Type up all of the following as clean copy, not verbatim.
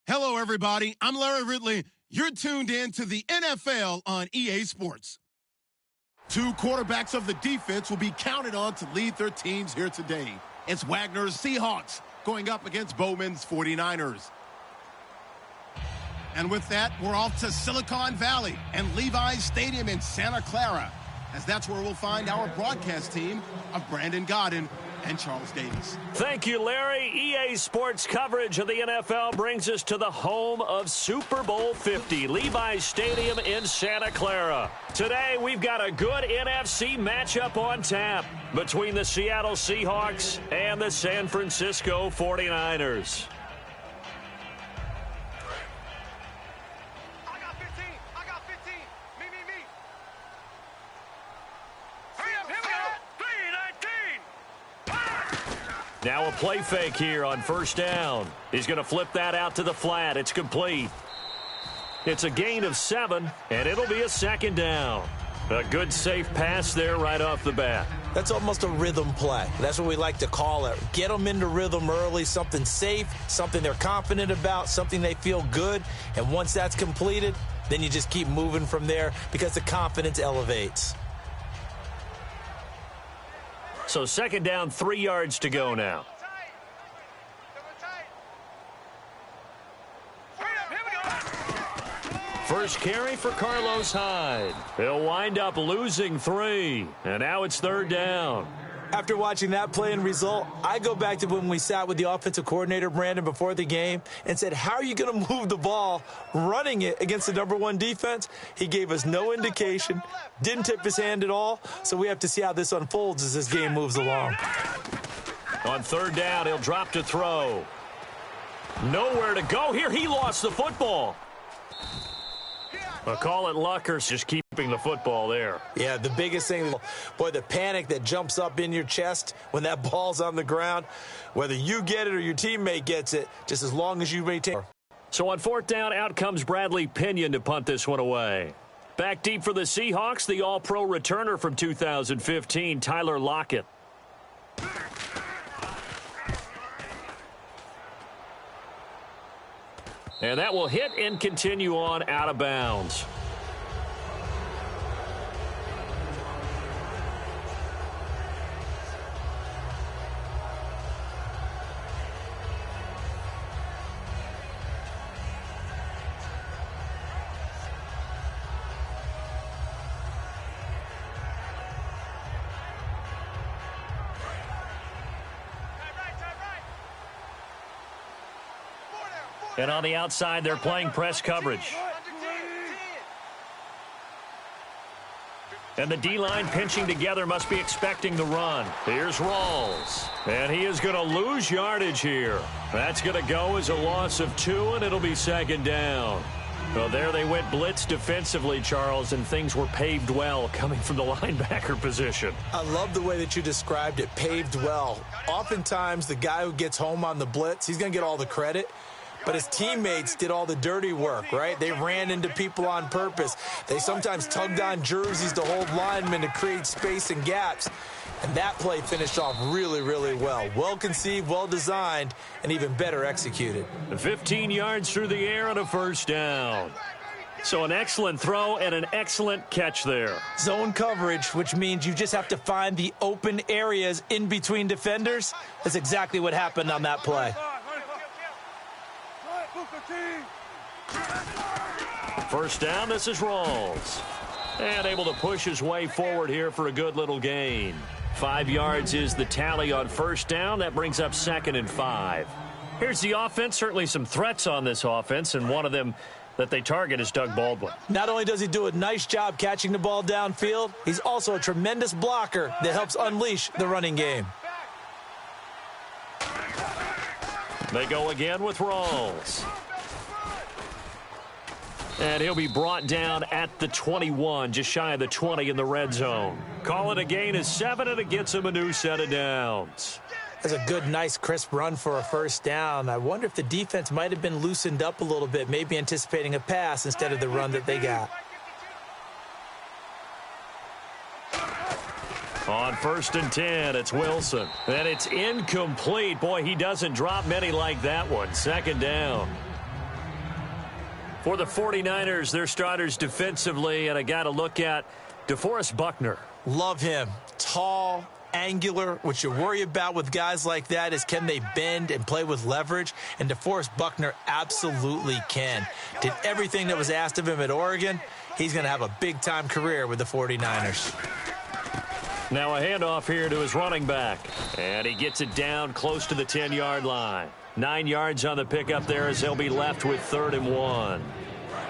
Hello, everybody. I'm Larry Ridley. You're tuned in to the NFL on EA Sports. Two quarterbacks of the defense will be counted on to lead their teams here today. It's Wagner's Seahawks going up against Bowman's 49ers. And with that, we're off to Silicon Valley and Levi's Stadium in Santa Clara, as that's where we'll find our broadcast team of Brandon Gaudin and Charles Davis. Thank you, Larry. EA Sports coverage of the NFL brings us to the home of Super Bowl 50, Levi's Stadium in Santa Clara. Today, we've got a good NFC matchup on tap between the Seattle Seahawks and the San Francisco 49ers. Now a play fake here on first down. He's going to flip that out to the flat. It's complete. It's a gain of 7, and it'll be a second down. A good, safe pass there right off the bat. That's almost a rhythm play. That's what we like to call it. Get them into rhythm early, something safe, something they're confident about, something they feel good. And once that's completed, then you just keep moving from there because the confidence elevates. So second down, 3 yards to go now. First carry for Carlos Hyde. He'll wind up losing 3, and now it's third down. After watching that play and result, I go back to when we sat with the offensive coordinator, Brandon, before the game and said, how are you going to move the ball running it against the #1 defense? He gave us no indication, didn't tip his hand at all, so we have to see how this unfolds as this game moves along. On third down, he'll drop to throw. Nowhere to go here. He lost the football. I'll call it luck or just keeping the football there. Yeah, the biggest thing, boy, the panic that jumps up in your chest when that ball's on the ground, whether you get it or your teammate gets it, just as long as you maintain. So on fourth down, out comes Bradley Pinion to punt this one away. Back deep for the Seahawks, the All-Pro returner from 2015, Tyler Lockett. And that will hit and continue on out of bounds. And on the outside, they're playing press coverage. And the D-line pinching together must be expecting the run. Here's Rawls. And he is going to lose yardage here. That's going to go as a loss of 2, and it'll be second down. Well, there they went blitz defensively, Charles, and things were paved well coming from the linebacker position. I love the way that you described it, paved well. Oftentimes, the guy who gets home on the blitz, he's going to get all the credit. But his teammates did all the dirty work, right? They ran into people on purpose. They sometimes tugged on jerseys to hold linemen to create space and gaps. And that play finished off really, really well. Well-conceived, well-designed, and even better executed. 15 yards through the air and a first down. So an excellent throw and an excellent catch there. Zone coverage, which means you just have to find the open areas in between defenders. That's exactly what happened on that play. First down, this is Rawls. And able to push his way forward here for a good little gain. 5 yards is the tally on first down. That brings up 2nd and 5. Here's the offense. Certainly some threats on this offense, and one of them that they target is Doug Baldwin. Not only does he do a nice job catching the ball downfield, he's also a tremendous blocker that helps unleash the running game. They go again with Rawls. And he'll be brought down at the 21, just shy of the 20 in the red zone. Call it a gain of 7, and it gets him a new set of downs. That's a good, nice, crisp run for a first down. I wonder if the defense might have been loosened up a little bit, maybe anticipating a pass instead of the run that they got. On 1st and 10, it's Wilson. And it's incomplete. Boy, he doesn't drop many like that one. 2nd down. For the 49ers, their starters defensively, and I got to look at DeForest Buckner. Love him. Tall, angular. What you worry about with guys like that is can they bend and play with leverage? And DeForest Buckner absolutely can. Did everything that was asked of him at Oregon. He's going to have a big-time career with the 49ers. Now a handoff here to his running back. And he gets it down close to the 10-yard line. 9 yards on the pickup there as they'll be left with 3rd and 1.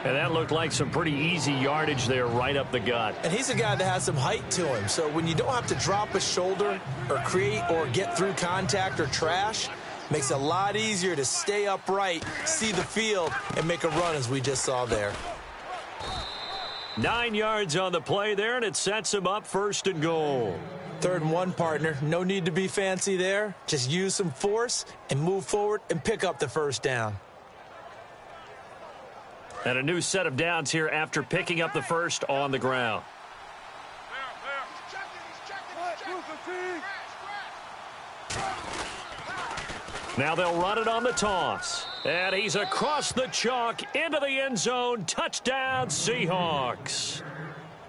And that looked like some pretty easy yardage there right up the gut. And he's a guy that has some height to him. So when you don't have to drop a shoulder or create or get through contact or trash, makes it a lot easier to stay upright, see the field, and make a run as we just saw there. 9 yards on the play there, and it sets him up 1st and goal. 3rd and 1, partner. No need to be fancy there. Just use some force and move forward and pick up the 1st down. And a new set of downs here after picking up the 1st on the ground. Now they'll run it on the toss. And he's across the chalk into the end zone. Touchdown, Seahawks.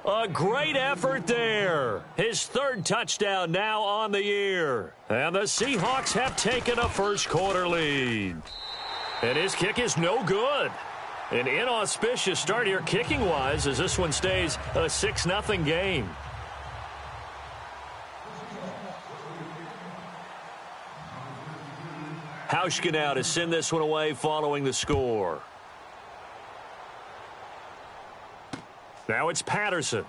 A great effort there. His 3rd touchdown now on the year. And the Seahawks have taken a first-quarter lead. And his kick is no good. An inauspicious start here kicking-wise as this one stays a 6-0 game. Hauschka now to send this one away following the score. Now it's Patterson.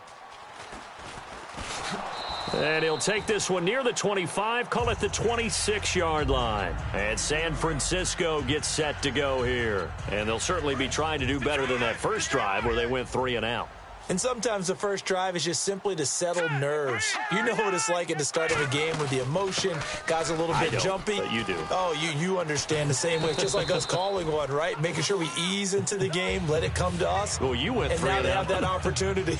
And he'll take this one near the 25, call it the 26-yard line. And San Francisco gets set to go here. And they'll certainly be trying to do better than that first drive where they went 3 and out. And sometimes the first drive is just simply to settle nerves. You know what it's like at the start of a game with the emotion. Guys are a little bit jumpy. But you do. Oh, you understand the same way. It's just like us calling one, right? Making sure we ease into the game, let it come to us. Well, you went 3 and out. And now they out. have that opportunity.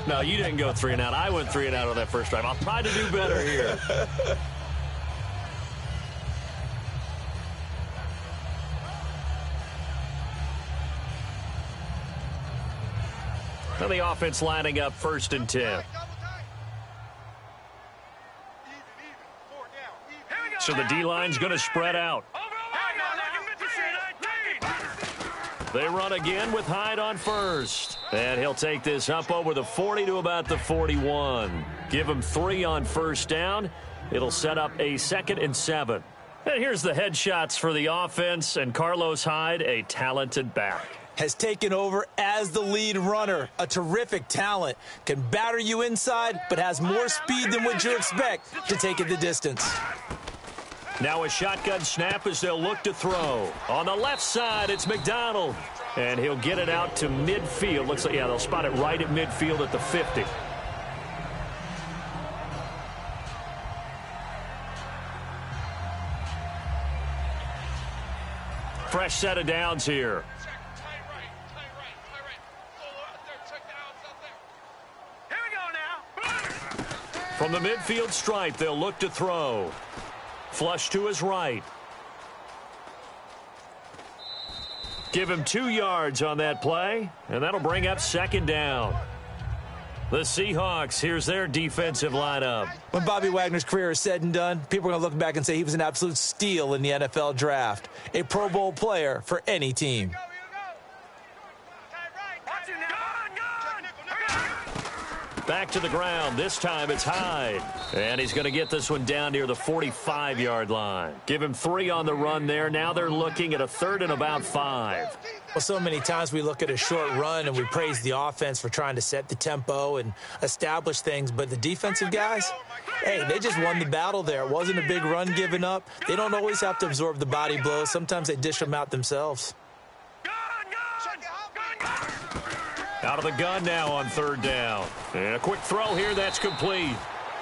No, you didn't go 3 and out. I went 3 and out on that first drive. I'll try to do better here. Now the offense lining up 1st and 10. So the D-line's going to spread out. They run again with Hyde on 1st. And he'll take this up over the 40 to about the 41. Give him 3 on 1st down. It'll set up a 2nd and 7. And here's the headshots for the offense. And Carlos Hyde, a talented back. Has taken over as the lead runner. A terrific talent. Can batter you inside, but has more speed than what you expect to take it the distance. Now a shotgun snap as they'll look to throw. On the left side, it's McDonald. And he'll get it out to midfield. Looks like, yeah, they'll spot it right at midfield at the 50. Fresh set of downs here. From the midfield stripe, they'll look to throw. Flush to his right. Give him 2 yards on that play, and that'll bring up 2nd down. The Seahawks, here's their defensive lineup. When Bobby Wagner's career is said and done, people are going to look back and say he was an absolute steal in the NFL draft. A Pro Bowl player for any team. Back to the ground. This time it's Hyde. And he's going to get this one down near the 45-yard line. Give him 3 on the run there. Now they're looking at a 3rd and about 5. Well, so many times we look at a short run and we praise the offense for trying to set the tempo and establish things. But the defensive guys, hey, they just won the battle there. It wasn't a big run given up. They don't always have to absorb the body blows. Sometimes they dish them out themselves. Out of the gun now on 3rd down. And a quick throw here, that's complete.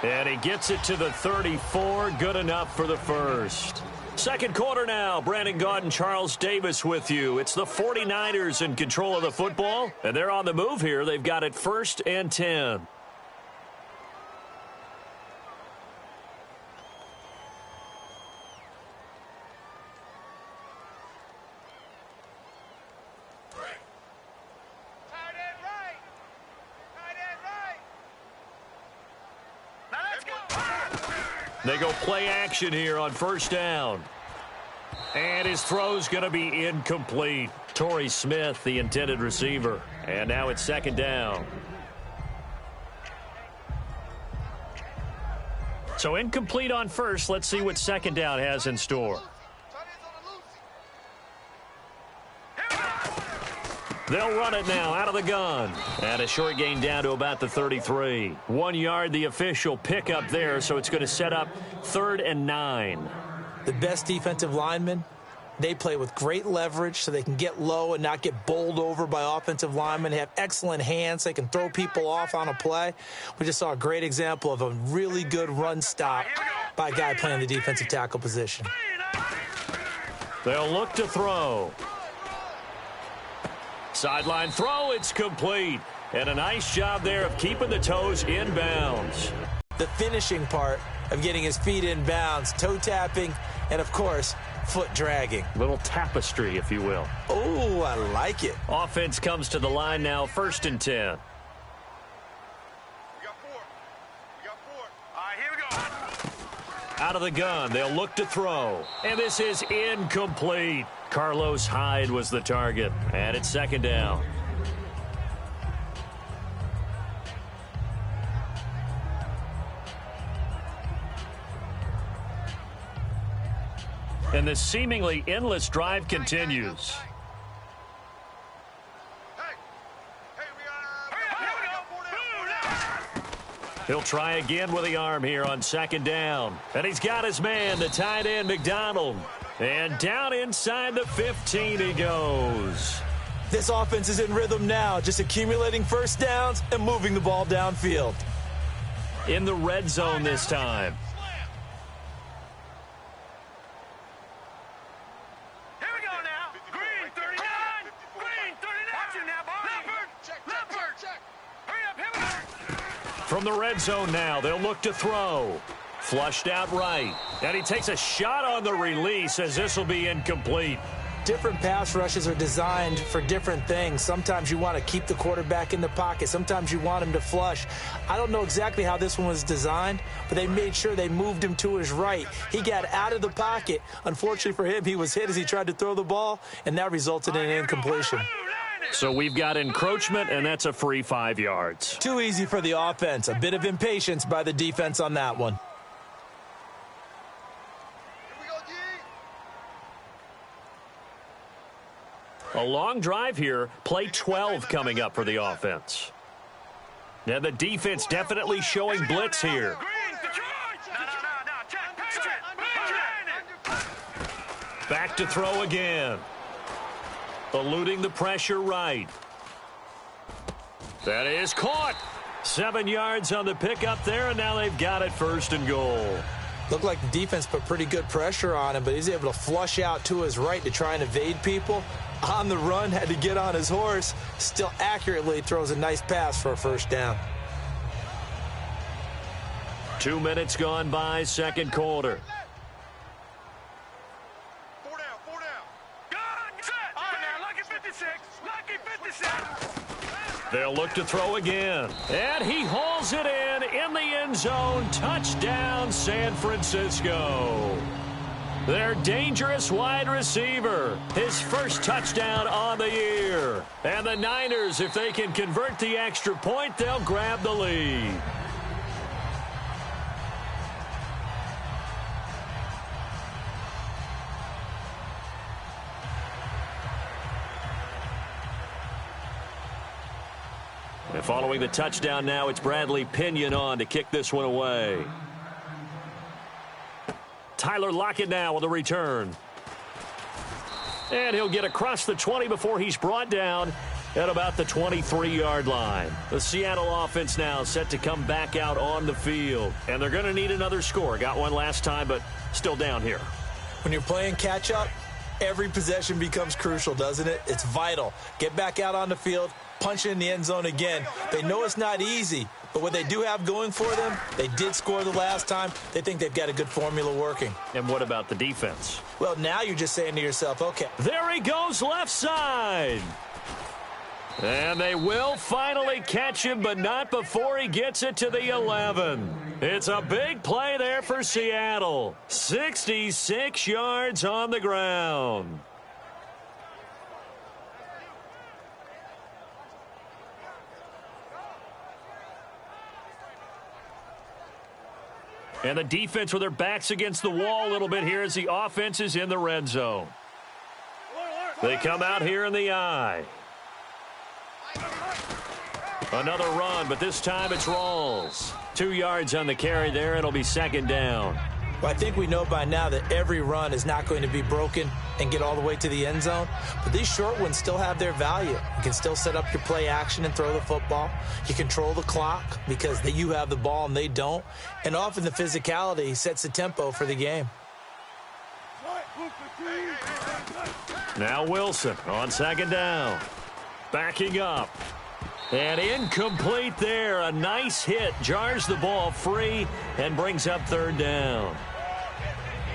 And he gets it to the 34. Good enough for the 1st. 2nd quarter now. Brandon Gaudin, Charles Davis with you. It's the 49ers in control of the football. And they're on the move here. They've got it 1st and 10. They go play action here on first down. And his throw's going to be incomplete. Torrey Smith, the intended receiver. And now it's second down. So incomplete on first. Let's see what second down has in store. They'll run it now out of the gun. And a short gain down to about the 33. 1 yard, the official pickup there, so it's going to set up 3rd and 9. The best defensive linemen, they play with great leverage so they can get low and not get bowled over by offensive linemen. They have excellent hands. They can throw people off on a play. We just saw a great example of a really good run stop by a guy playing the defensive tackle position. They'll look to throw. Sideline throw, it's complete. And a nice job there of keeping the toes in bounds. The finishing part of getting his feet in bounds, toe tapping, and of course, foot dragging. Little tapestry, if you will. Oh, I like it. Offense comes to the line now, 1st and 10. We got 4. All right, here we go. Out of the gun, they'll look to throw. And this is incomplete. Carlos Hyde was the target. And it's second down. And the seemingly endless drive continues. He'll try again with the arm here on second down. And he's got his man, the tight end, McDonald. And down inside the 15 he goes. This offense is in rhythm now, just accumulating first downs and moving the ball downfield. In the red zone this time. Here we go now. Green 39. Green 39. Watch it now, boy. Leopard. Check. Hurry up, here we go. From the red zone now, they'll look to throw. Flushed out right. And he takes a shot on the release as this will be incomplete. Different pass rushes are designed for different things. Sometimes you want to keep the quarterback in the pocket. Sometimes you want him to flush. I don't know exactly how this one was designed, but they made sure they moved him to his right. He got out of the pocket. Unfortunately for him, he was hit as he tried to throw the ball, and that resulted in an incompletion. So we've got encroachment, and that's a free 5 yards. Too easy for the offense. A bit of impatience by the defense on that one. A long drive here. Play 12 coming up for the offense. Now the defense definitely showing blitz here. Back to throw again. Eluding the pressure right. That is caught. 7 yards on the pickup there, and now they've got it 1st and goal. Looked like the defense put pretty good pressure on him, but he's able to flush out to his right to try and evade people. On the run, had to get on his horse. Still accurately throws a nice pass for a 1st down. 2 minutes gone by, second quarter. 4 down. Gun, set. All right, now, lucky 56. Lucky 56. They'll look to throw again. And he hauls it in the end zone. Touchdown, San Francisco. Their dangerous wide receiver. His first touchdown on the year. And the Niners, if they can convert the extra point, they'll grab the lead. And following the touchdown now, it's Bradley Pinion on to kick this one away. Tyler Lockett now with a return. And he'll get across the 20 before he's brought down at about the 23-yard line. The Seattle offense now set to come back out on the field. And they're going to need another score. Got one last time, but still down here. When you're playing catch-up, every possession becomes crucial, doesn't it? It's vital. Get back out on the field, punch it in the end zone again. They know it's not easy, but what they do have going for them, they did score the last time. They think they've got a good formula working. And what about the defense? Well, now you're just saying to yourself, okay. There he goes left side. And they will finally catch him, but not before he gets it to the 11. It's a big play there for Seattle. 66 yards on the ground. And the defense with their backs against the wall a little bit here as the offense is in the red zone. They come out here in the eye. Another run, but this time it's Rawls. 2 yards on the carry there. It'll be second down. Well, I think we know by now that every run is not going to be broken and get all the way to the end zone. But these short ones still have their value. You can still set up your play action and throw the football. You control the clock because you have the ball and they don't. And often the physicality sets the tempo for the game. Now Wilson on second down. Backing up. And incomplete there. A nice hit. Jars the ball free and brings up third down.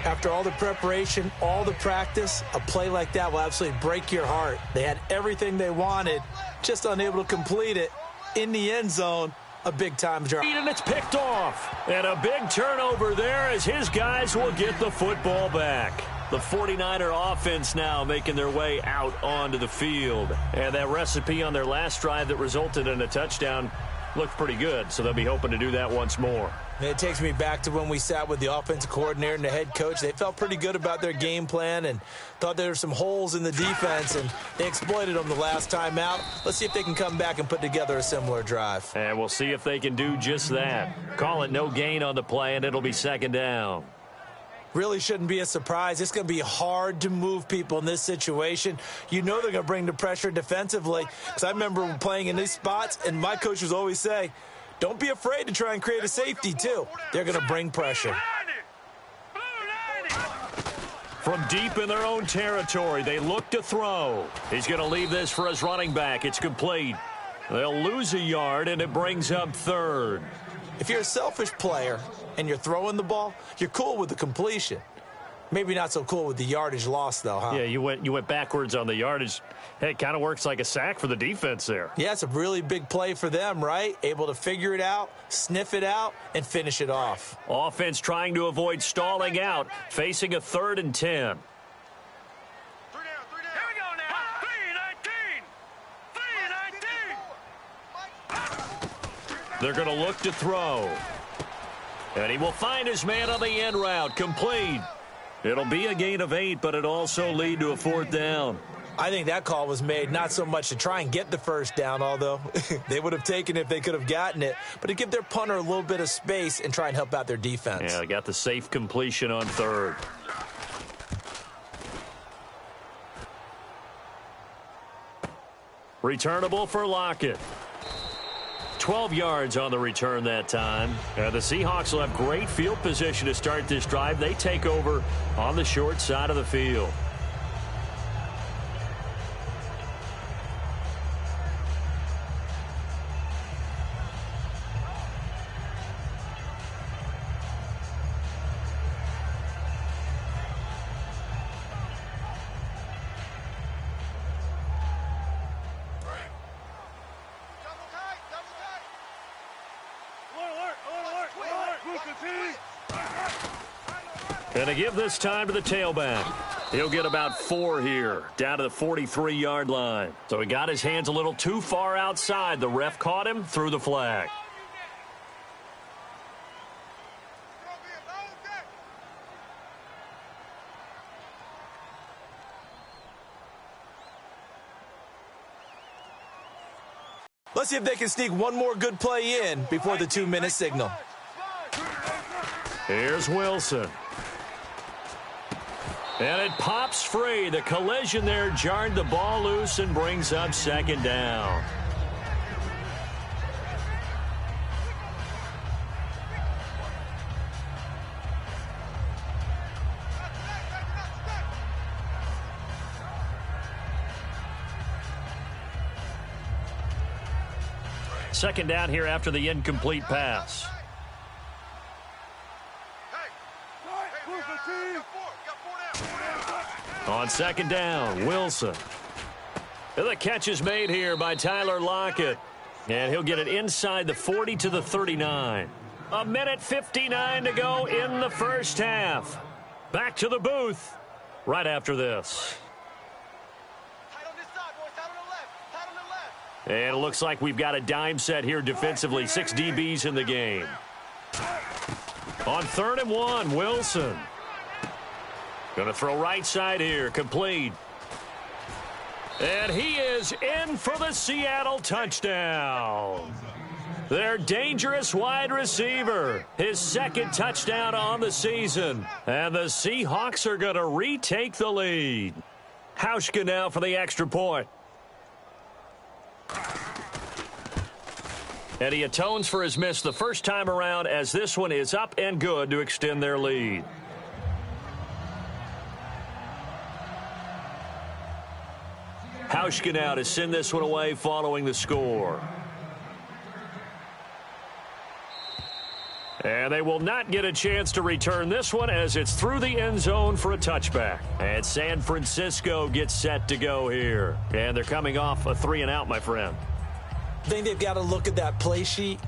After all the preparation, all the practice, a play like that will absolutely break your heart. They had everything they wanted, just unable to complete it. In the end zone, a big-time drop. And it's picked off. And a big turnover there as his guys will get the football back. The 49er offense now making their way out onto the field. And that recipe on their last drive that resulted in a touchdown looked pretty good, so they'll be hoping to do that once more. And it takes me back to when we sat with the offensive coordinator and the head coach. They felt pretty good about their game plan and thought there were some holes in the defense, and they exploited them the last time out. Let's see if they can come back and put together a similar drive. And we'll see if they can do just that. Call it no gain on the play, and it'll be second down. Really shouldn't be a surprise. It's going to be hard to move people in this situation. You know they're going to bring the pressure defensively. Because I remember playing in these spots, and my coach was always say, don't be afraid to try and create a safety, too. They're going to bring pressure. From deep in their own territory, they look to throw. He's going to leave this for his running back. It's complete. They'll lose a yard, and it brings up third. If you're a selfish player and you're throwing the ball, you're cool with the completion. Maybe not so cool with the yardage loss, though, huh? Yeah, you went backwards on the yardage. Hey, it kind of works like a sack for the defense there. Yeah, it's a really big play for them, right? Able to figure it out, sniff it out, and finish it off. Offense trying to avoid stalling out, facing a 3rd and 10. Here we go now. 3-19. They're going to look to throw. And he will find his man on the end route. Complete. It'll be a gain of 8, but it also lead to a 4th down. I think that call was made not so much to try and get the first down, although they would have taken it if they could have gotten it, but to give their punter a little bit of space and try and help out their defense. Yeah, they got the safe completion on 3rd. Returnable for Lockett. 12 yards on the return that time. The Seahawks will have great field position to start this drive. They take over on the short side of the field. And to give this time to the tailback. He'll get about 4 here, down to the 43-yard line. So he got his hands a little too far outside. The ref caught him, threw the flag. Let's see if they can sneak one more good play in before the 2-minute signal. Here's Wilson. And it pops free. The collision there jarred the ball loose and brings up second down. Second down here after the incomplete pass. On second down, Wilson. And the catch is made here by Tyler Lockett. And he'll get it inside the 40 to the 39. 1:59 to go in the first half. Back to the booth right after this. And it looks like we've got a dime set here defensively. 6 DBs in the game. On 3rd and 1, Wilson. Going to throw right side here. Complete. And he is in for the Seattle touchdown. Their dangerous wide receiver. His 2nd touchdown on the season. And the Seahawks are going to retake the lead. Hauschka now for the extra point. And he atones for his miss the first time around, as this one is up and good to extend their lead. Hauschka now to send this one away following the score. And they will not get a chance to return this one, as it's through the end zone for a touchback. And San Francisco gets set to go here. And they're coming off a 3-and-out, my friend. I think they've got to look at that play sheet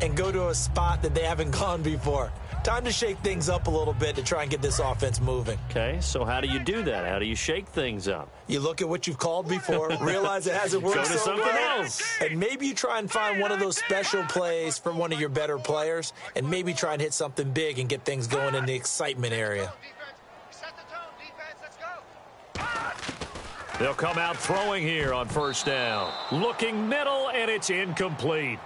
and go to a spot that they haven't gone before. Time to shake things up a little bit to try and get this offense moving. Okay, so how do you do that? How do you shake things up? You look at what you've called before, realize it hasn't worked Go to so something well, else. and maybe you try and find one of those special plays from one of your better players, and maybe try and hit something big and get things going in the excitement area. They'll come out throwing here on 1st down. Looking middle, and it's incomplete.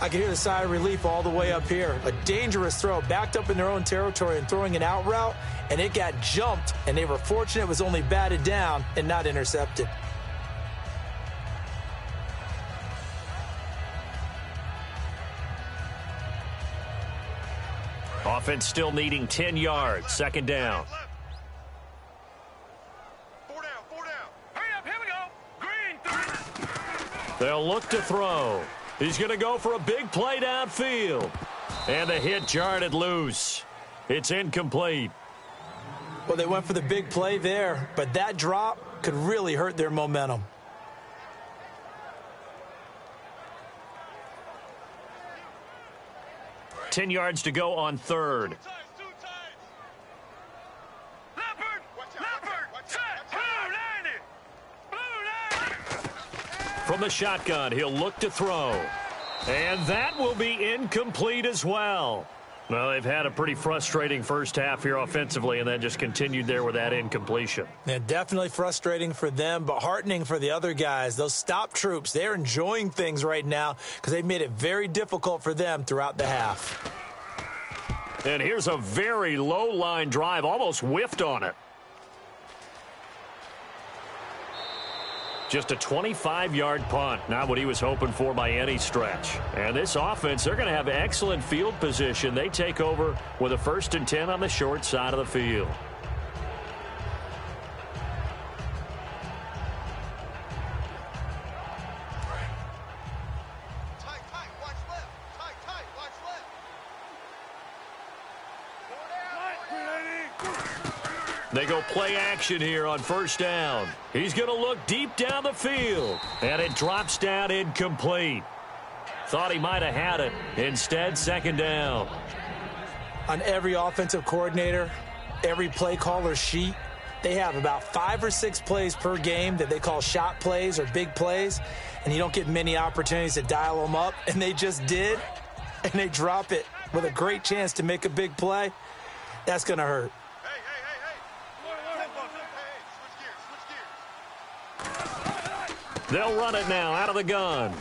I can hear the sigh of relief all the way up here. A dangerous throw, backed up in their own territory and throwing an out route, and it got jumped, and they were fortunate it was only batted down and not intercepted. Offense still needing 10 yards. 2nd down. 4 down, 4 down. Hurry up, here we go. Green 3. They'll look to throw. He's going to go for a big play downfield. And the hit jarred it loose. It's incomplete. Well, they went for the big play there, but that drop could really hurt their momentum. Ten yards to go on 3rd. From the shotgun, he'll look to throw. And that will be incomplete as well. Well, they've had a pretty frustrating first half here offensively, and then just continued there with that incompletion. Yeah, definitely frustrating for them, but heartening for the other guys. Those stop troops, they're enjoying things right now because they've made it very difficult for them throughout the half. And here's a very low-line drive, almost whiffed on it. Just a 25-yard punt, not what he was hoping for by any stretch. And this offense, they're going to have excellent field position. They take over with a 1st and 10 on the short side of the field. They go play action here on 1st down. He's going to look deep down the field. And it drops down incomplete. Thought he might have had it. Instead, 2nd down. On every offensive coordinator, every play caller sheet, they have about 5 or 6 plays per game that they call shot plays or big plays. And you don't get many opportunities to dial them up. And they just did. And they drop it with a great chance to make a big play. That's going to hurt. They'll run it now out of the gun.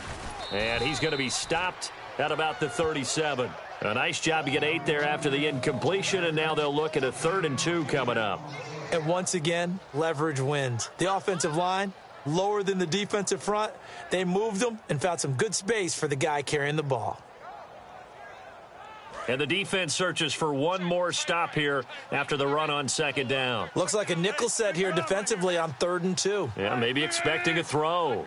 And he's going to be stopped at about the 37. A nice job to get 8 there after the incompletion, and now they'll look at a 3rd and 2 coming up. And once again, leverage wins. The offensive line, lower than the defensive front. They moved them and found some good space for the guy carrying the ball. And the defense searches for one more stop here after the run on 2nd down. Looks like a nickel set here defensively on 3rd and 2. Yeah, maybe expecting a throw.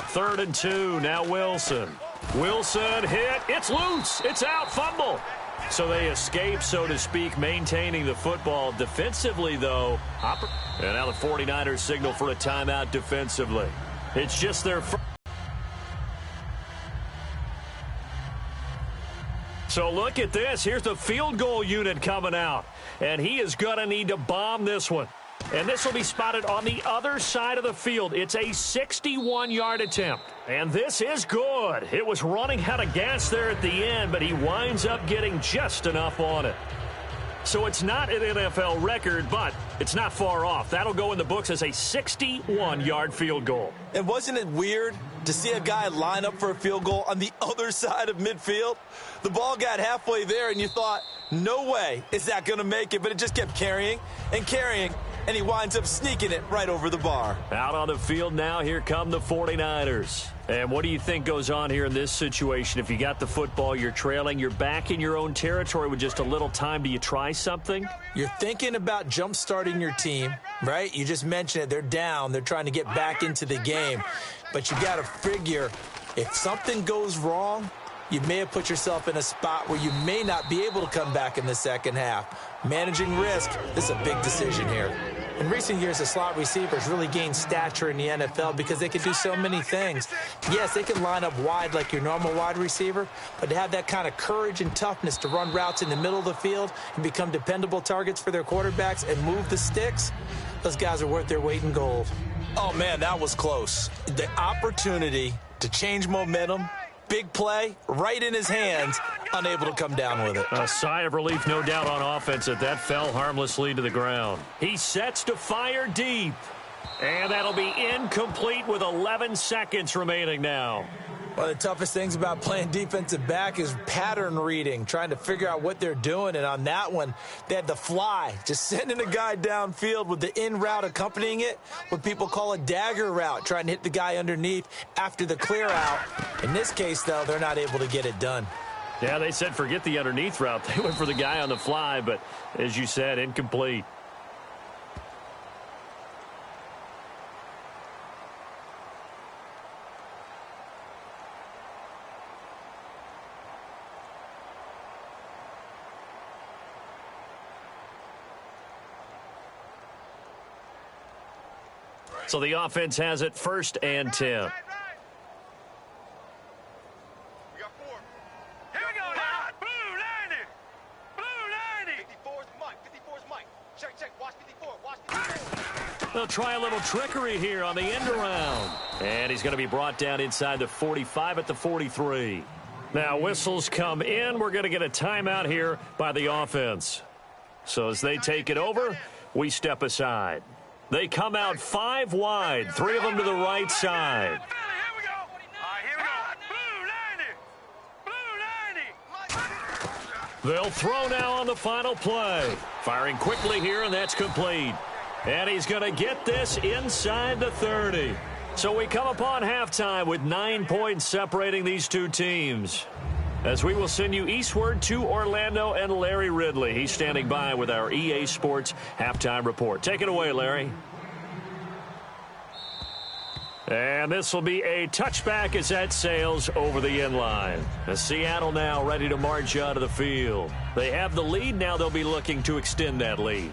Third and 2, now Wilson. Wilson hit, it's loose, it's out, fumble. So they escape, so to speak, maintaining the football. Defensively, though, and now the 49ers signal for a timeout defensively. It's just their first. So look at this. Here's the field goal unit coming out. And he is going to need to bomb this one. And this will be spotted on the other side of the field. It's a 61-yard attempt. And this is good. It was running out of gas there at the end, but he winds up getting just enough on it. So it's not an NFL record, but it's not far off. That'll go in the books as a 61-yard field goal. And wasn't it weird to see a guy line up for a field goal on the other side of midfield? The ball got halfway there, and you thought, no way is that going to make it, but it just kept carrying and carrying, and he winds up sneaking it right over the bar. Out on the field now, here come the 49ers. And what do you think goes on here in this situation? If you got the football, you're trailing, you're back in your own territory with just a little time. Do you try something? You're thinking about jump-starting your team, right? You just mentioned it. They're down. They're trying to get back into the game. But you got to figure if something goes wrong, you may have put yourself in a spot where you may not be able to come back in the second half. Managing risk, this is a big decision here. In recent years, the slot receivers really gained stature in the NFL because they can do so many things. Yes, they can line up wide like your normal wide receiver, but to have that kind of courage and toughness to run routes in the middle of the field and become dependable targets for their quarterbacks and move the sticks, those guys are worth their weight in gold. Oh, man, that was close. The opportunity to change momentum, big play, right in his hands, unable to come down with it. A sigh of relief, no doubt, on offense that fell harmlessly to the ground. He sets to fire deep. And that'll be incomplete with 11 seconds remaining now. One of the toughest things about playing defensive back is pattern reading, trying to figure out what they're doing. And on that one, they had the fly, just sending a guy downfield with the in route accompanying it, what people call a dagger route, trying to hit the guy underneath after the clear out. In this case, though, they're not able to get it done. Yeah, they said forget the underneath route. They went for the guy on the fly, but as you said, incomplete. So the offense has it 1st and 10. We got 4. Here we go now. Blue 90. Blue 90. 54's Mike. 54's Mike. Check. Watch 54. Watch 54. They'll try a little trickery here on the end around. And he's going to be brought down inside the 45 at the 43. Now whistles come in. We're going to get a timeout here by the offense. So as they take it over, we step aside. They come out 5 wide, 3 of them to the right side. Here we go. All right, here we go. Blue 90. Blue 90. They'll throw now on the final play. Firing quickly here, and that's complete. And he's going to get this inside the 30. So we come upon halftime with 9 points separating these two teams. As we will send you eastward to Orlando and Larry Ridley. He's standing by with our EA Sports halftime report. Take it away, Larry. And this will be a touchback as that sails over the end line. The Seattle now ready to march out of the field. They have the lead. Now they'll be looking to extend that lead.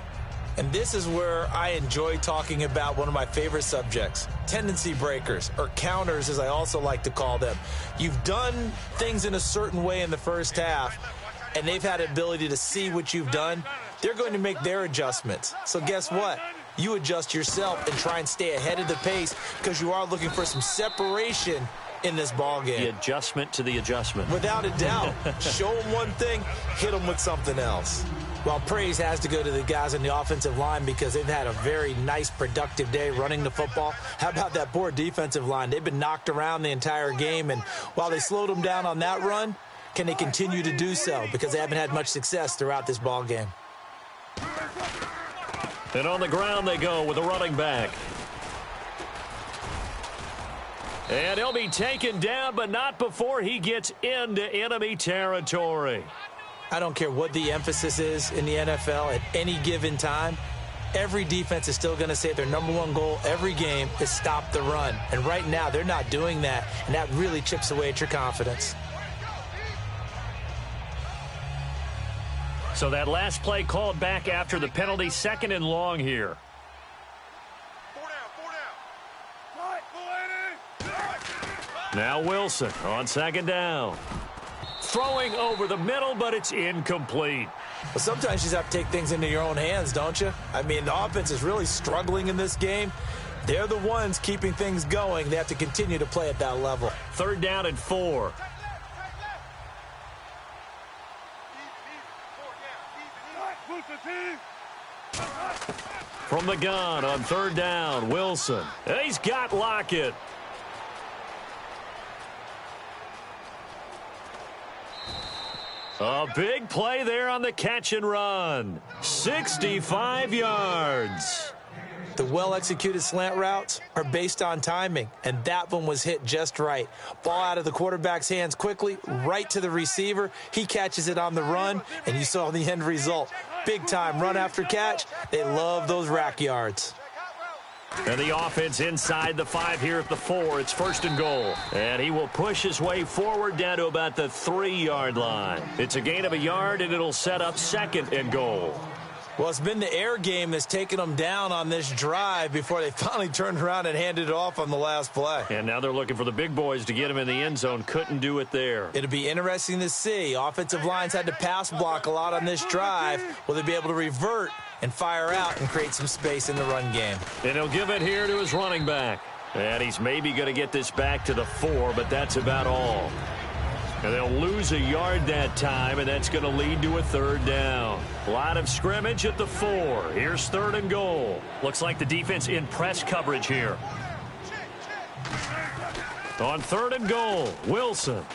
And this is where I enjoy talking about one of my favorite subjects, tendency breakers, or counters as I also like to call them. You've done things in a certain way in the first half, and they've had the ability to see what you've done. They're going to make their adjustments. So guess what? You adjust yourself and try and stay ahead of the pace because you are looking for some separation in this ball game. The adjustment to the adjustment. Without a doubt. Show them one thing, hit them with something else. Well, praise has to go to the guys on the offensive line because they've had a very nice, productive day running the football. How about that poor defensive line? They've been knocked around the entire game, and while they slowed them down on that run, can they continue to do so? Because they haven't had much success throughout this ball game. And on the ground they go with a running back. And he'll be taken down, but not before he gets into enemy territory. I don't care what the emphasis is in the NFL at any given time. Every defense is still going to say their number one goal every game is stop the run. And right now, they're not doing that, and that really chips away at your confidence. So that last play called back after the penalty, 2nd and long here. 4 down. Now Wilson on 2nd down. Throwing over the middle, but it's incomplete. Well, sometimes you just have to take things into your own hands, don't you? I mean, the offense is really struggling in this game. They're the ones keeping things going. They have to continue to play at that level. 3rd down and 4. From the gun on 3rd down, Wilson. He's got Lockett. A big play there on the catch and run. 65 yards. The well-executed slant routes are based on timing, and that one was hit just right. Ball out of the quarterback's hands quickly, right to the receiver. He catches it on the run, and you saw the end result. Big time run after catch. They love those rack yards. And the offense inside the 5 here at the 4. It's 1st and goal. And he will push his way forward down to about the 3-yard line. It's a gain of a yard, and it'll set up 2nd and goal. Well, it's been the air game that's taken them down on this drive before they finally turned around and handed it off on the last play. And now they're looking for the big boys to get him in the end zone. Couldn't do it there. It'll be interesting to see. Offensive lines had to pass block a lot on this drive. Will they be able to revert and fire out and create some space in the run game? And he'll give it here to his running back. And he's maybe going to get this back to the 4, but that's about all. And they'll lose a yard that time, and that's going to lead to a 3rd down. A lot of scrimmage at the 4. Here's 3rd and goal. Looks like the defense in press coverage here. On 3rd and goal, Wilson.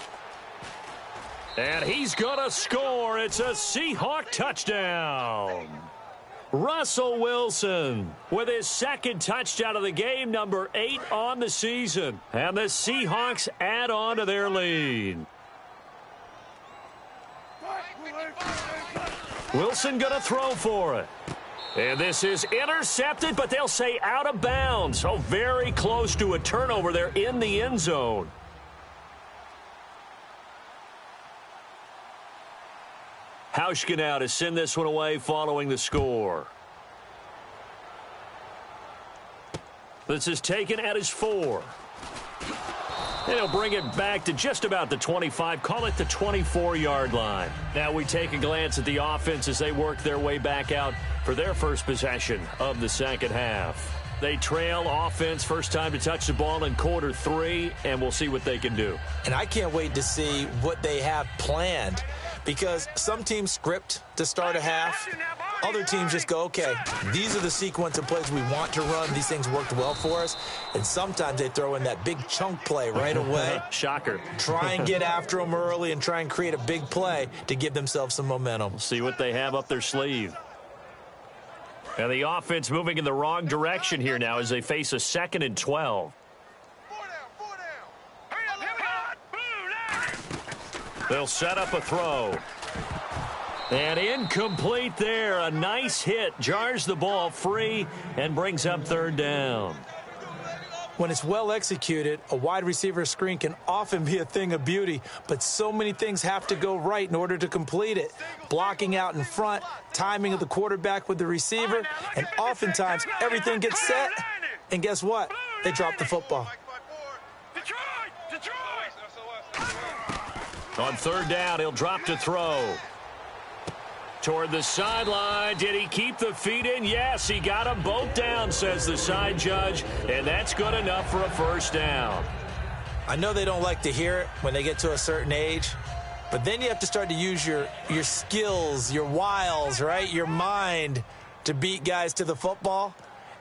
And he's going to score. It's a Seahawk touchdown. Russell Wilson with his 2nd touchdown of the game, number 8 on the season. And the Seahawks add on to their lead. Wilson going to throw for it. And this is intercepted, but they'll say out of bounds. So very close to a turnover there in the end zone. Hauschka now to send this one away following the score. This is taken at his 4. And he'll bring it back to just about the 25, call it the 24-yard line. Now we take a glance at the offense as they work their way back out for their first possession of the 2nd half. They trail offense, first time to touch the ball in quarter 3, and we'll see what they can do. And I can't wait to see what they have planned, because some teams script to start a half. Other teams just go, okay, these are the sequence of plays we want to run. These things worked well for us. And sometimes they throw in that big chunk play right away. Shocker. Try and get after them early and try and create a big play to give themselves some momentum. See what they have up their sleeve. And the offense moving in the wrong direction here now as they face a 2nd and 12. 4 down. Hurry up, here we go. They'll set up a throw. And incomplete there. A nice hit. Jars the ball free and brings up 3rd down. When it's well executed, a wide receiver screen can often be a thing of beauty, but so many things have to go right in order to complete it. Blocking out in front, timing of the quarterback with the receiver, and oftentimes everything gets set, and guess what? They drop the football. Detroit! On 3rd down, he'll drop to throw. Toward the sideline. Did he keep the feet in? Yes, he got them both down, says the side judge, and that's good enough for a 1st down. I know they don't like to hear it when they get to a certain age, but then you have to start to use your skills, your wiles, right? Your mind to beat guys to the football,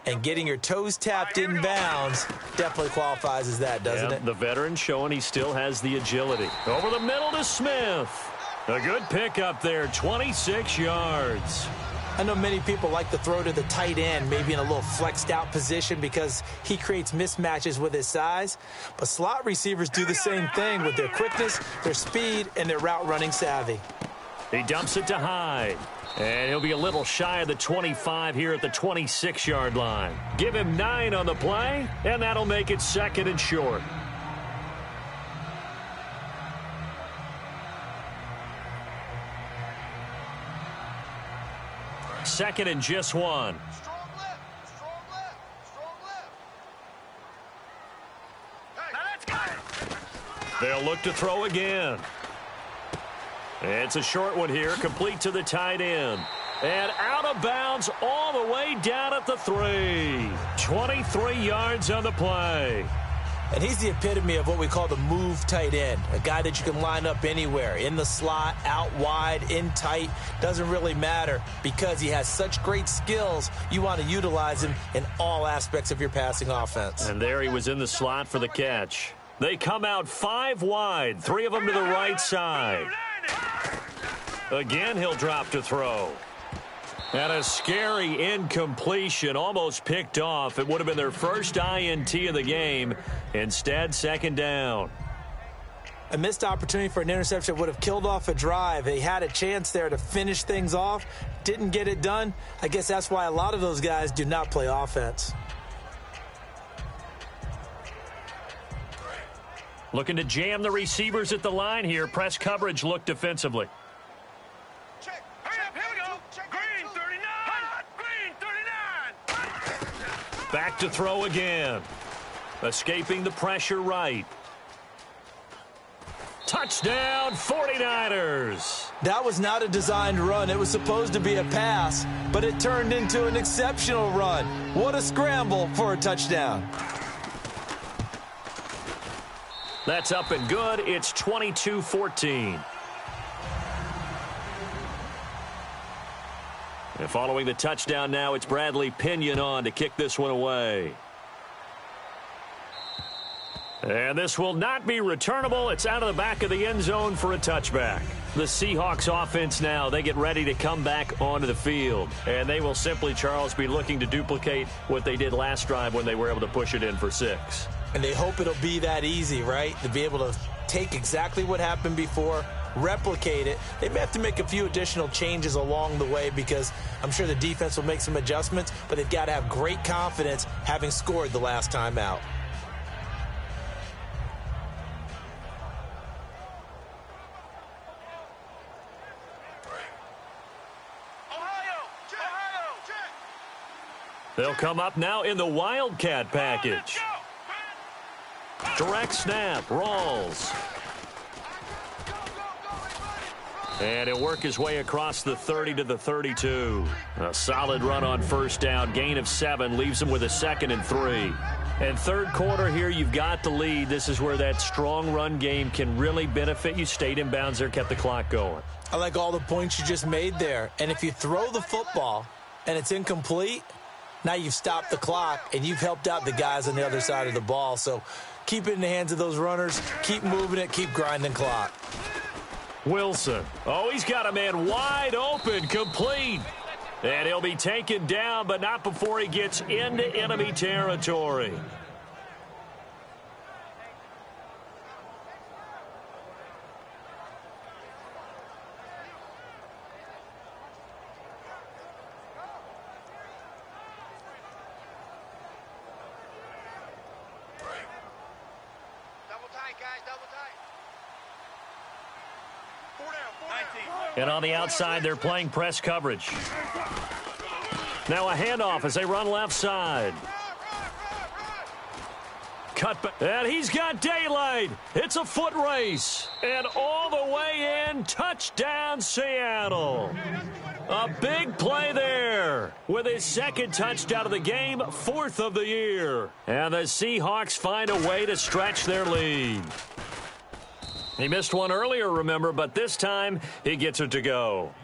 and getting your toes tapped in bounds definitely qualifies as that, doesn't it? The veteran showing he still has the agility. Over the middle to Smith. A good pickup there, 26 yards. I know many people like to throw to the tight end, maybe in a little flexed out position because he creates mismatches with his size. But slot receivers do the same thing with their quickness, their speed, and their route running savvy. He dumps it to Hyde. And he'll be a little shy of the 25 here at the 26-yard line. Give him 9 on the play, and that'll make it 2nd and short. second and just one. Strong left. Strong left. Strong left. Now let's go. They'll look to throw again. It's a short one here, complete to the tight end. And out of bounds all the way down at the 3. 23 yards on the play. And he's the epitome of what we call the move tight end, a guy that you can line up anywhere, in the slot, out wide, in tight, doesn't really matter because he has such great skills. You want to utilize him in all aspects of your passing offense. And there he was in the slot for the catch. They come out 5 wide, 3 of them to the right side. Again, he'll drop to throw. And a scary incompletion, almost picked off. It would have been their first INT of the game. Instead, second down. A missed opportunity for an interception would have killed off a drive. They had a chance there to finish things off. Didn't get it done. I guess that's why a lot of those guys do not play offense. Looking to jam the receivers at the line here. Press coverage look defensively. Check. Hurry up, here we go. Green 39. Green 39. Back to throw again. Escaping the pressure right. Touchdown, 49ers. That was not a designed run. It was supposed to be a pass, but it turned into an exceptional run. What a scramble for a touchdown. That's up and good. It's 22-14. And following the touchdown now, it's Bradley Pinion on to kick this one away. And this will not be returnable. It's out of the back of the end zone for a touchback. The Seahawks offense now, they get ready to come back onto the field. And they will simply, Charles, be looking to duplicate what they did last drive when they were able to push it in for 6. And they hope it'll be that easy, right? To be able to take exactly what happened before, replicate it. They may have to make a few additional changes along the way because I'm sure the defense will make some adjustments, but they've got to have great confidence having scored the last time out. They'll come up now in the Wildcat package. Direct snap, Rawls. And he'll work his way across the 30 to the 32. A solid run on first down. Gain of 7 leaves him with a 2nd and 3. And third quarter here, you've got the lead. This is where that strong run game can really benefit you. Stayed in bounds there, kept the clock going. I like all the points you just made there. And if you throw the football and it's incomplete, now you've stopped the clock and you've helped out the guys on the other side of the ball. So keep it in the hands of those runners. Keep moving it. Keep grinding clock. Wilson. Oh, he's got a man wide open, complete. And he'll be taken down, but not before he gets into enemy territory. Double tight, guys. Double tight. 4 down. 4 down. And on the outside, they're playing press coverage. Now a handoff as they run left side. Cut back. And he's got daylight. It's a foot race. And all the way in, touchdown Seattle. A big play there with his 2nd touchdown of the game, 4th of the year. And the Seahawks find a way to stretch their lead. He missed one earlier, remember, but this time he gets it to go.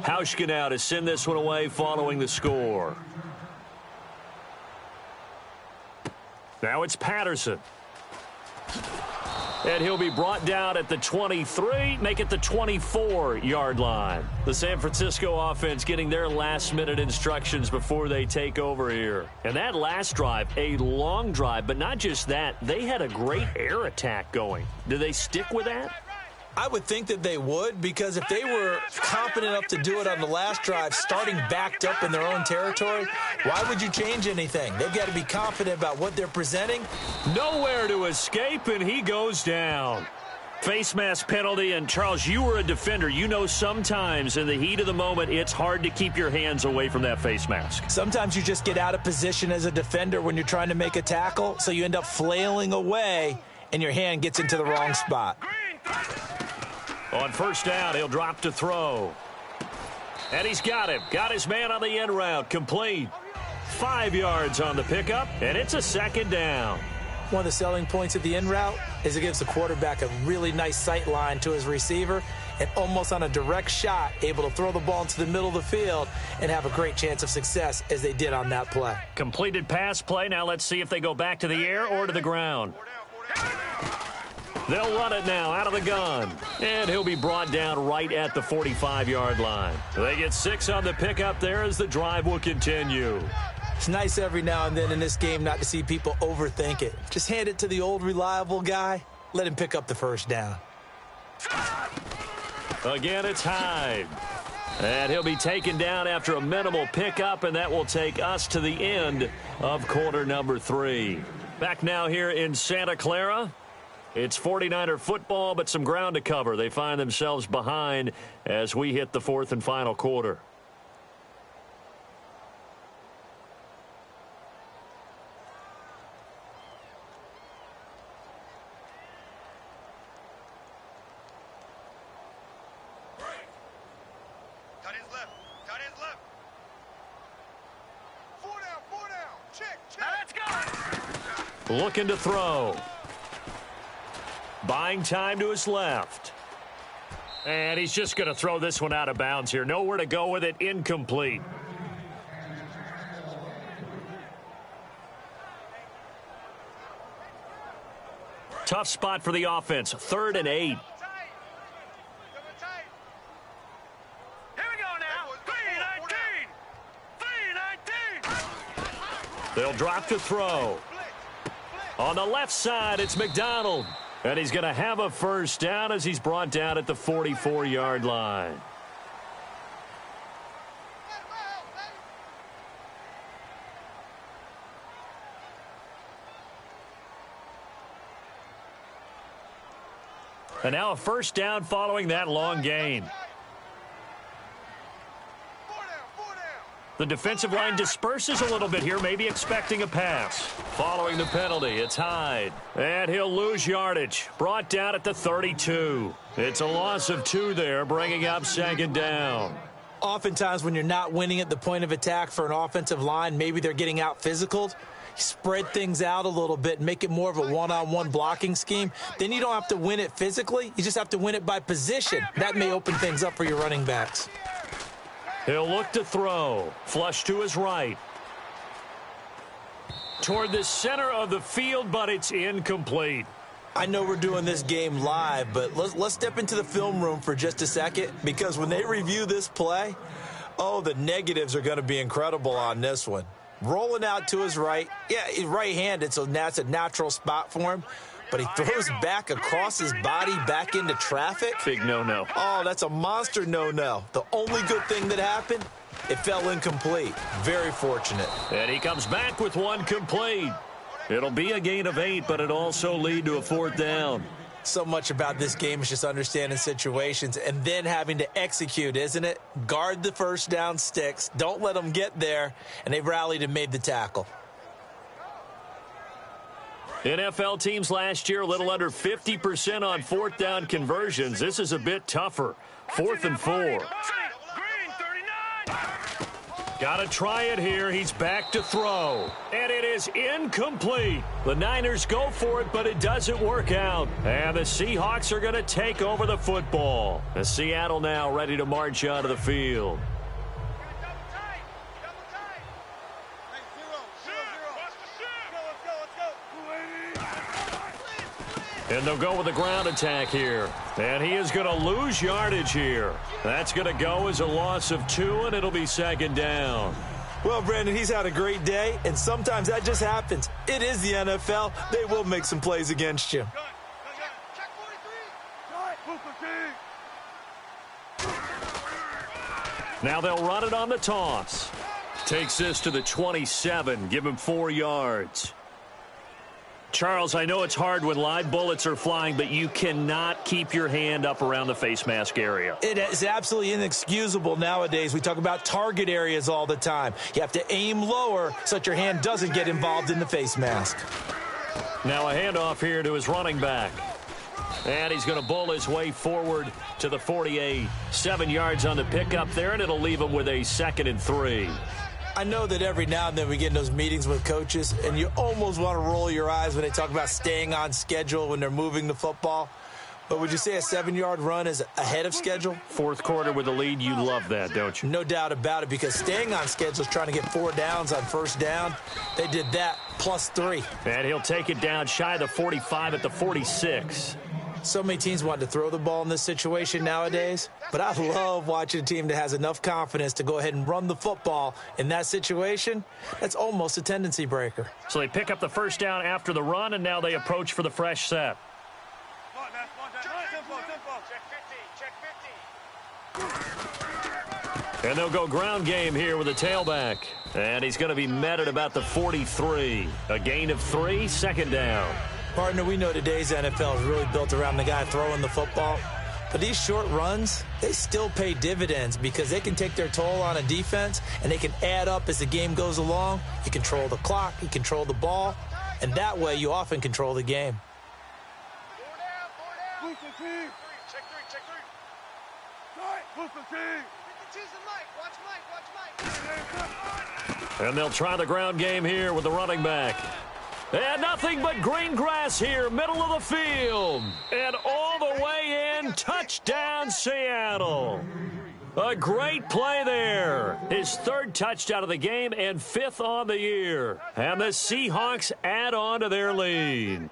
Hauschka now to send this one away following the score. Now it's Patterson. And he'll be brought down at the 23, make it the 24-yard line. The San Francisco offense getting their last-minute instructions before they take over here. And that last drive, a long drive, but not just that, they had a great air attack going. Do they stick with that? I would think that they would, because if they were confident enough to do it on the last drive, starting backed up in their own territory, why would you change anything? They've got to be confident about what they're presenting. Nowhere to escape, and he goes down. Face mask penalty, and Charles, you were a defender. You know sometimes in the heat of the moment, it's hard to keep your hands away from that face mask. Sometimes you just get out of position as a defender when you're trying to make a tackle, so you end up flailing away, and your hand gets into the wrong spot. On first down, he'll drop to throw. And he's got him. Got his man on the end route. Complete. 5 yards on the pickup, and it's a second down. One of the selling points of the in route is it gives the quarterback a really nice sight line to his receiver and almost on a direct shot able to throw the ball into the middle of the field and have a great chance of success as they did on that play. Completed pass play. Now let's see if they go back to the air or to the ground. They'll run it now out of the gun. And he'll be brought down right at the 45-yard line. They get 6 on the pickup there as the drive will continue. It's nice every now and then in this game not to see people overthink it. Just hand it to the old reliable guy. Let him pick up the first down. Again, it's Hyde. And he'll be taken down after a minimal pickup, and that will take us to the end of quarter number 3. Back now here in Santa Clara. It's 49er football, but some ground to cover. They find themselves behind as we hit the 4th and final quarter. Looking to throw. Buying time to his left. And he's just going to throw this one out of bounds here. Nowhere to go with it. Incomplete. Tough spot for the offense. 3rd and 8. Here we go now. 3-19. They'll drop to throw. On the left side, it's McDonald. And he's going to have a first down as he's brought down at the 44-yard line. And now a first down following that long gain. The defensive line disperses a little bit here, maybe expecting a pass. Following the penalty, it's Hyde. And he'll lose yardage. Brought down at the 32. It's a loss of 2 there, bringing up 2nd down. Oftentimes when you're not winning at the point of attack for an offensive line, maybe they're getting out physical. Spread things out a little bit, make it more of a one-on-one blocking scheme. Then you don't have to win it physically. You just have to win it by position. That may open things up for your running backs. He'll look to throw. Flush to his right. Toward the center of the field, but it's incomplete. I know we're doing this game live, but let's step into the film room for just a second, because when they review this play, oh, the negatives are going to be incredible on this one. Rolling out to his right. Yeah, he's right-handed, so that's a natural spot for him. But he throws back across his body back into traffic. Big no-no. Oh, that's a monster no-no. The only good thing that happened, it fell incomplete. Very fortunate. And he comes back with one complete. It'll be a gain of 8, but it also lead to a 4th down. So much about this game is just understanding situations and then having to execute, isn't it? Guard the first down sticks. Don't let them get there. And they rallied and made the tackle. NFL teams last year a little under 50% on 4th down conversions. This is a bit tougher. 4th and 4. Green 39. Got to try it here. He's back to throw. And it is incomplete. The Niners go for it, but it doesn't work out. And the Seahawks are going to take over the football. The Seattle now ready to march out of the field. And they'll go with the ground attack here. And he is going to lose yardage here. That's going to go as a loss of 2, and it'll be 2nd down. Well, Brandon, he's had a great day, and sometimes that just happens. It is the NFL. They will make some plays against you. Now they'll run it on the toss. Takes this to the 27. Give him 4 yards. Charles, I know it's hard when live bullets are flying, but you cannot keep your hand up around the face mask area. It is absolutely inexcusable nowadays. We talk about target areas all the time. You have to aim lower so that your hand doesn't get involved in the face mask. Now a handoff here to his running back. And he's going to bull his way forward to the 48. 7 yards on the pickup there, and it'll leave him with a 2nd and 3. I know that every now and then we get in those meetings with coaches, and you almost want to roll your eyes when they talk about staying on schedule when they're moving the football. But would you say a 7-yard run is ahead of schedule? Fourth quarter with the lead, you love that, don't you? No doubt about it, because staying on schedule is trying to get 4 downs on first down. They did that, +3. And he'll take it down shy of the 45 at the 46. So many teams want to throw the ball in this situation nowadays, but I love watching a team that has enough confidence to go ahead and run the football in that situation. That's almost a tendency breaker. So they pick up the first down after the run, and now they approach for the fresh set. And they'll go ground game here with a tailback. And he's going to be met at about the 43. A gain of 3, 2nd down. Partner, we know today's NFL is really built around the guy throwing the football. But these short runs, they still pay dividends because they can take their toll on a defense and they can add up as the game goes along. You control the clock, you control the ball, and that way you often control the game. And they'll try the ground game here with the running back. And nothing but green grass here, middle of the field. And all the way in, touchdown Seattle. A great play there. His 3rd touchdown of the game and 5th on the year. And the Seahawks add on to their lead.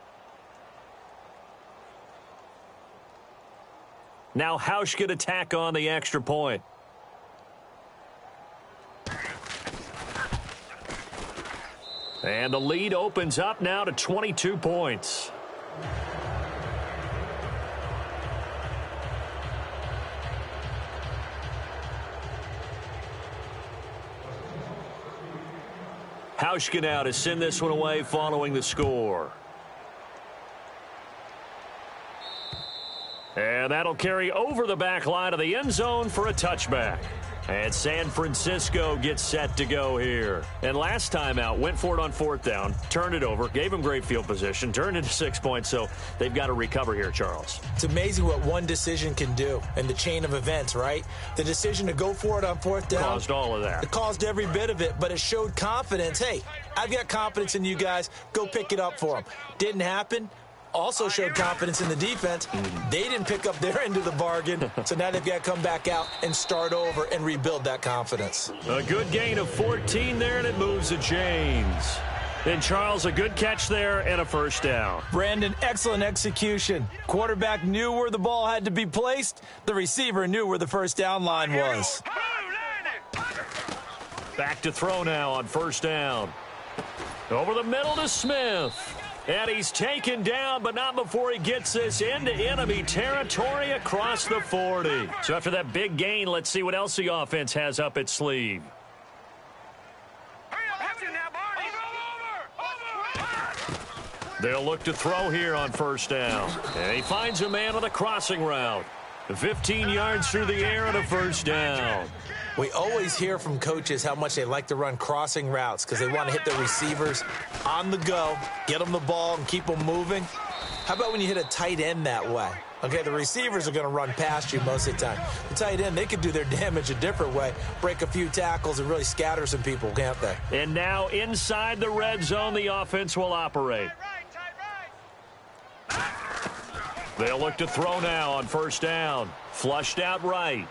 Now Hausch could attack on the extra point. And the lead opens up now to 22 points. Hauschka now to send this one away following the score. And that'll carry over the back line of the end zone for a touchback. And San Francisco gets set to go here. And last time out, went for it on 4th down, turned it over, gave them great field position, turned into 6 points, so they've got to recover here, Charles. It's amazing what one decision can do in the chain of events, right? The decision to go for it on 4th down. Caused all of that. It caused every bit of it, but it showed confidence. Hey, I've got confidence in you guys. Go pick it up for them. Didn't happen. Also showed confidence in the defense. They didn't pick up their end of the bargain, so now they've got to come back out and start over and rebuild that confidence. A good gain of 14 there, and it moves the chains. Then Charles, a good catch there and a first down. Brandon, excellent execution. Quarterback knew where the ball had to be placed. The receiver knew where the first down line was. Back to throw now on first down. Over the middle to Smith. And he's taken down, but not before he gets this into enemy territory across the 40. So after that big gain, let's see what else the offense has up its sleeve. They'll look to throw here on first down. And he finds a man on the crossing route. 15 yards through the air and a first down. We always hear from coaches how much they like to run crossing routes because they want to hit their receivers on the go, get them the ball, and keep them moving. How about when you hit a tight end that way? Okay, the receivers are going to run past you most of the time. The tight end, they could do their damage a different way, break a few tackles, and really scatter some people, can't they? And now inside the red zone, the offense will operate. They'll look to throw now on first down. Flushed out right.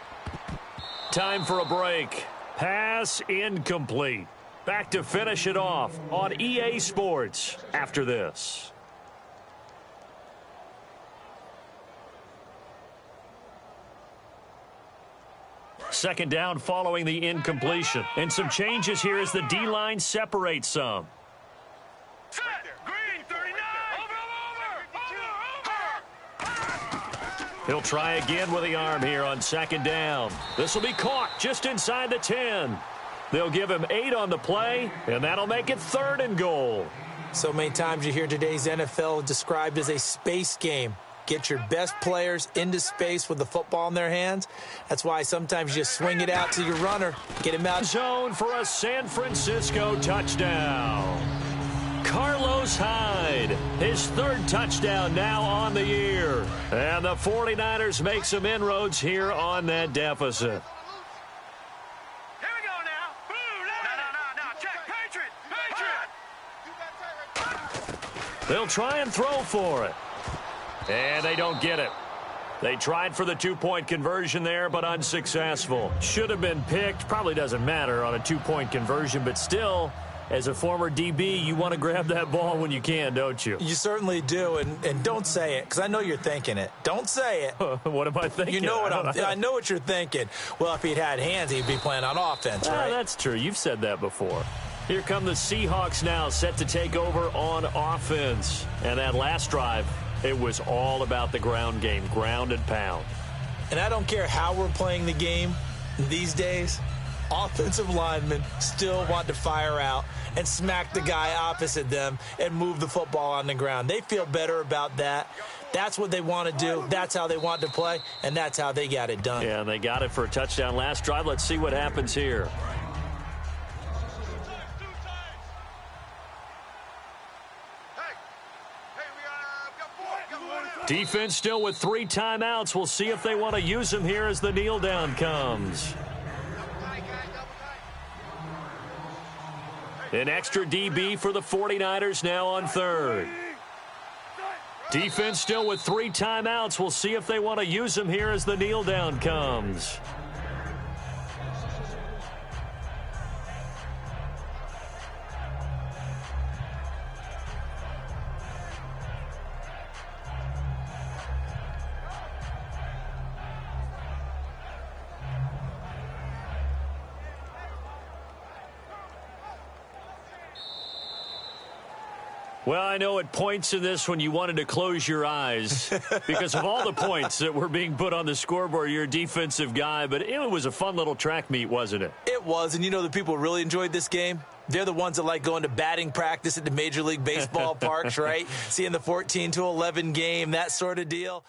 Time for a break. Pass incomplete. Back to finish it off on EA Sports after this. Second down following the incompletion. And some changes here as the D-line separates some. He'll try again with the arm here on second down. This will be caught just inside the 10. They'll give him 8 on the play, and that'll make it 3rd and goal. So many times you hear today's NFL described as a space game. Get your best players into space with the football in their hands. That's why sometimes you swing it out to your runner. Get him out. Zone for a San Francisco touchdown. Carlos Hyde, his third touchdown now on the year. And the 49ers make some inroads here on that deficit. Here we go now. Boom, no. Check. Patriot. They'll try and throw for it. And they don't get it. They tried for the two-point conversion there, but unsuccessful. Should have been picked. Probably doesn't matter on a two-point conversion, but still, as a former DB, you want to grab that ball when you can, don't you? You certainly do, and don't say it, because I know you're thinking it. Don't say it. What am I thinking? You know what I know what you're thinking. Well, if he'd had hands, he'd be playing on offense, right? That's true. You've said that before. Here come the Seahawks now, set to take over on offense. And that last drive, it was all about the ground game, ground and pound. And I don't care how we're playing the game these days, offensive linemen still want to fire out and smack the guy opposite them and move the football on the ground. They feel better about that. That's what they want to do. That's how they want to play, and that's how they got it done. Yeah, and they got it for a touchdown last drive. Let's see what happens here. Defense still with 3 timeouts. We'll see if they want to use them here as the kneel down comes. An extra DB for the 49ers now on third. Defense still with 3 timeouts. We'll see if they want to use them here as the kneel down comes. Well, I know at points in this when you wanted to close your eyes because of all the points that were being put on the scoreboard. You're a defensive guy, but it was a fun little track meet, wasn't it? It was, and you know the people who really enjoyed this game? They're the ones that like going to batting practice at the Major League Baseball parks, right? Seeing the 14-11 game, that sort of deal.